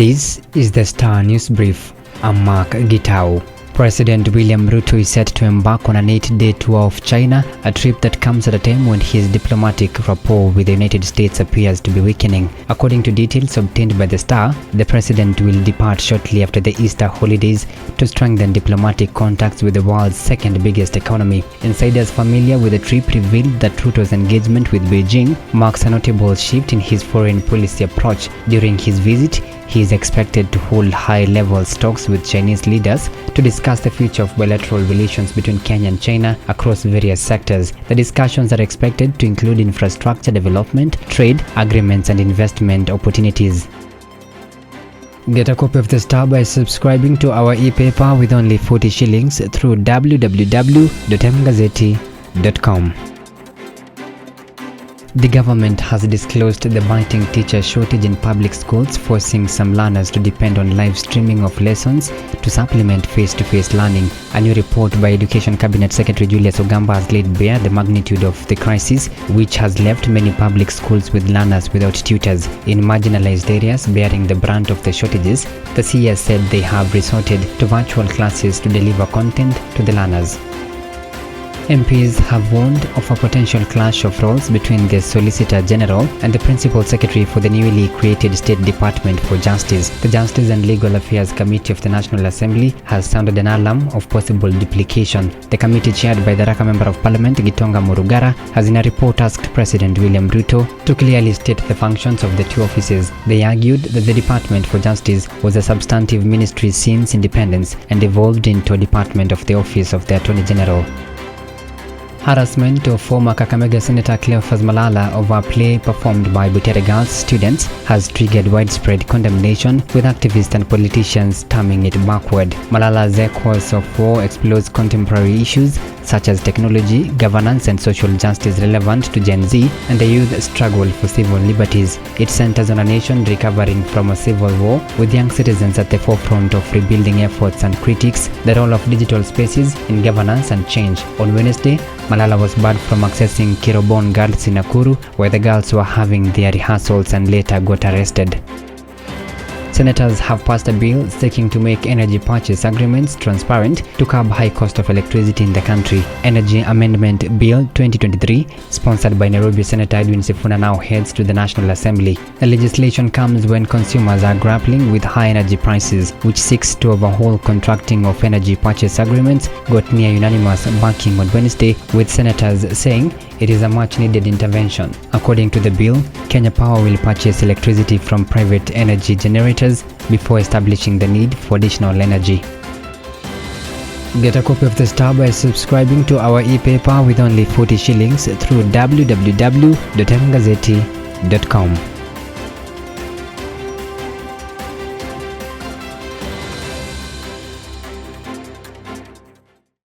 This is the Star News Brief. I'm Mark Gitau. President William Ruto is set to embark on an 8-day tour of China, a trip that comes at a time when his diplomatic rapport with the United States appears to be weakening. According to details obtained by the Star, the president will depart shortly after the Easter holidays to strengthen diplomatic contacts with the world's second biggest economy. Insiders familiar with the trip revealed that Ruto's engagement with Beijing marks a notable shift in his foreign policy approach. During his visit, he is expected to hold high-level talks with Chinese leaders to discuss the future of bilateral relations between Kenya and China across various sectors. The discussions are expected to include infrastructure development, trade agreements, and investment opportunities. Get a copy of the Star by subscribing to our e-paper with only 40 shillings through www.mgazeti.com. The government has disclosed the biting teacher shortage in public schools, forcing some learners to depend on live streaming of lessons to supplement face-to-face learning. A new report by Education Cabinet Secretary Julius Ogamba has laid bare the magnitude of the crisis, which has left many public schools with learners without tutors. In marginalized areas bearing the brunt of the shortages, the CS said they have resorted to virtual classes to deliver content to the learners. MPs have warned of a potential clash of roles between the Solicitor General and the Principal Secretary for the newly created State Department for Justice. The Justice and Legal Affairs Committee of the National Assembly has sounded an alarm of possible duplication. The committee, chaired by the Raka Member of Parliament Gitonga Murugara, has in a report asked President William Ruto to clearly state the functions of the two offices. They argued that the Department for Justice was a substantive ministry since independence and evolved into a department of the Office of the Attorney General. Harassment of former Kakamega Senator Cleophas Malala over a play performed by Butere Girls students has triggered widespread condemnation, with activists and politicians terming it backward. Malala's Echoes of War explores contemporary issues such as technology, governance, and social justice relevant to Gen Z and the youth struggle for civil liberties. It centers on a nation recovering from a civil war, with young citizens at the forefront of rebuilding efforts and critiques the role of digital spaces in governance and change. On Wednesday, Malala was barred from accessing Kirobon Girls in Nakuru, where the girls were having their rehearsals, and later got arrested. Senators have passed a bill seeking to make energy purchase agreements transparent to curb high cost of electricity in the country. Energy Amendment Bill 2023, sponsored by Nairobi Senator Edwin Sifuna, now heads to the National Assembly. The legislation comes when consumers are grappling with high energy prices, which seeks to overhaul contracting of energy purchase agreements, got near unanimous backing on Wednesday, with senators saying it is a much-needed intervention. According to the bill, Kenya Power will purchase electricity from private energy generators before establishing the need for additional energy. Get a copy of the Star by subscribing to our e-paper with only 40 shillings through www.mgazeti.com.